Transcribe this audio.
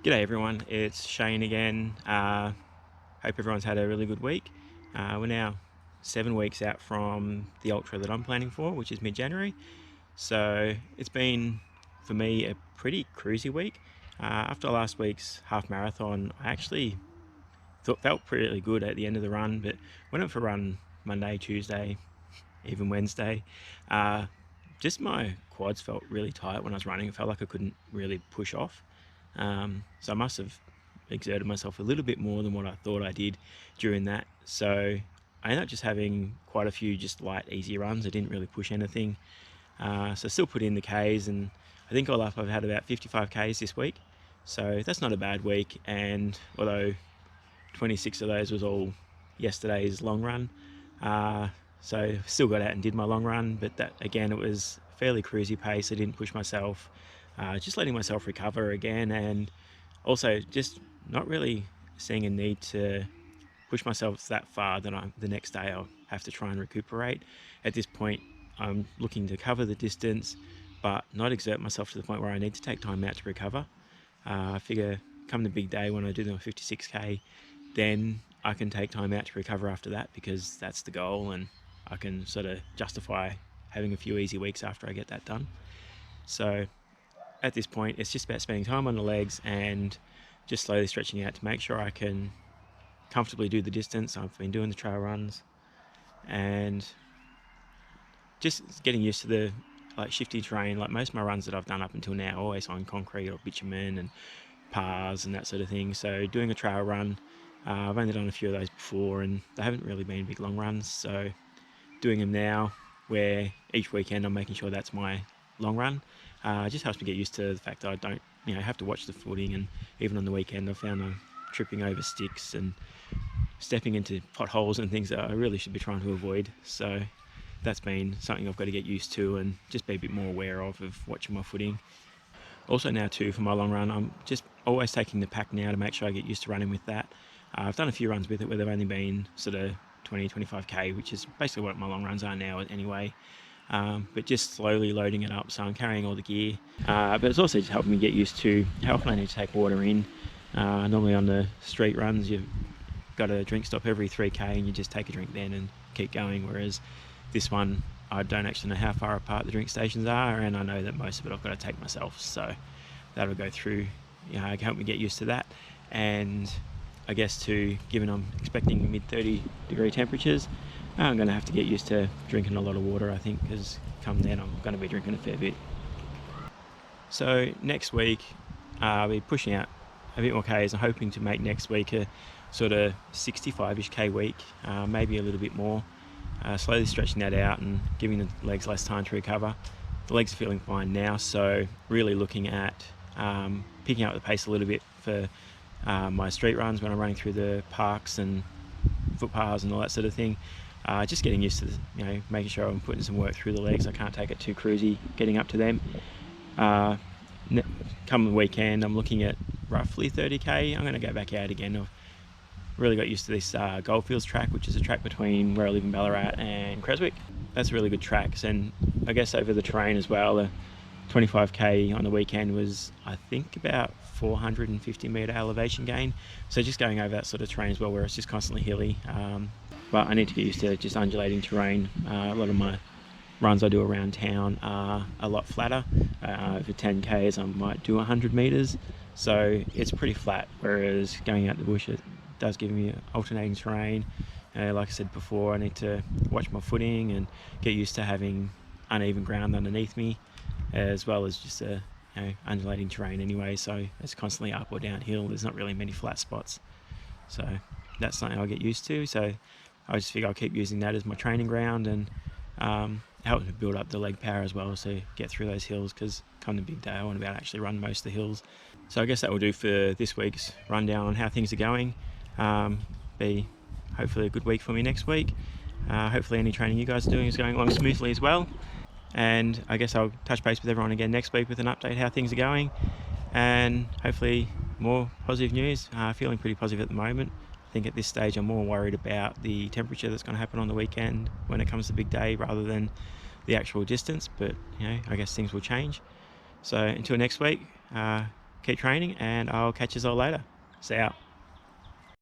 G'day everyone, it's Shane again. Hope everyone's had a really good week. We're now 7 weeks out from the ultra that I'm planning for, which is mid-January. So it's been, for me, a pretty cruisy week. After last week's half marathon, I actually felt pretty good at the end of the run, but went out for a run Monday, Tuesday, even Wednesday. Just my quads felt really tight when I was running. It felt like I couldn't really push off. So I must have exerted myself a little bit more than what I thought I did during that. So I ended up just having quite a few just light, easy runs. I didn't really push anything. So I still put in the Ks, and I think all up I've had about 55 Ks this week. So that's not a bad week. And although 26 of those was all yesterday's long run, so still got out and did my long run, but that again, it was fairly cruisy pace. I didn't push myself, just letting myself recover again, and also just not really seeing a need to push myself that far that the next day I'll have to try and recuperate. At this point, I'm looking to cover the distance, but not exert myself to the point where I need to take time out to recover. I figure come the big day when I do the 56k, then I can take time out to recover after that, because that's the goal, and I can sort of justify having a few easy weeks after I get that done. So at this point, it's just about spending time on the legs and just slowly stretching out to make sure I can comfortably do the distance. I've been doing the trail runs and just getting used to the shifty terrain. Like most of my runs that I've done up until now, always on concrete or bitumen and pars and that sort of thing. So doing a trail run, I've only done a few of those before, and they haven't really been big long runs. So doing them now, where each weekend I'm making sure that's my long run, just helps me get used to the fact that I don't, have to watch the footing. And even on the weekend, I found I'm tripping over sticks and stepping into potholes and things that I really should be trying to avoid. So that's been something I've got to get used to and just be a bit more aware of watching my footing. Also now too, for my long run, I'm just always taking the pack now to make sure I get used to running with that. I've done a few runs with it where they've only been sort of 20, 25k, which is basically what my long runs are now anyway. But just slowly loading it up, so I'm carrying all the gear. But it's also just helping me get used to how often I need to take water in. Normally on the street runs, you've got a drink stop every 3k and you just take a drink then and keep going, whereas this one, I don't actually know how far apart the drink stations are, and I know that most of it I've got to take myself, so that'll go through, help me get used to that. And I guess too, given I'm expecting mid 30 degree temperatures, I'm going to have to get used to drinking a lot of water, I think, because come then I'm going to be drinking a fair bit. So next week, I'll be pushing out a bit more Ks. I'm hoping to make next week a sort of 65-ish K week, maybe a little bit more. Slowly stretching that out and giving the legs less time to recover. The legs are feeling fine now, so really looking at picking up the pace a little bit for my street runs when I'm running through the parks and footpaths and all that sort of thing. Just getting used to, making sure I'm putting some work through the legs. I can't take it too cruisy getting up to them. Come the weekend, I'm looking at roughly 30k. I'm going to go back out again. I've really got used to this Goldfields track, which is a track between where I live in Ballarat and Creswick. That's really good tracks, and I guess over the terrain as well. The 25k on the weekend was, I think, about 450 metre elevation gain. So just going over that sort of terrain as well, where it's just constantly hilly. But I need to get used to just undulating terrain. A lot of my runs I do around town are a lot flatter. Over 10k's I might do 100 metres, so it's pretty flat, whereas going out the bush, it does give me alternating terrain. Like I said before, I need to watch my footing and get used to having uneven ground underneath me, as well as just undulating terrain anyway. So it's constantly up or downhill. There's not really many flat spots, so that's something I'll get used to. So I just figure I'll keep using that as my training ground, and help me build up the leg power as well, so get through those hills, because come the big day I want to be able to actually run most of the hills. So I guess that will do for this week's rundown on how things are going. Be hopefully a good week for me next week. Hopefully any training you guys are doing is going along smoothly as well. And I guess I'll touch base with everyone again next week with an update how things are going, and hopefully more positive news. Feeling pretty positive at the moment. I think at this stage I'm more worried about the temperature that's going to happen on the weekend when it comes to big day, rather than the actual distance. But I guess things will change. So until next week, keep training, and I'll catch you all later. See ya.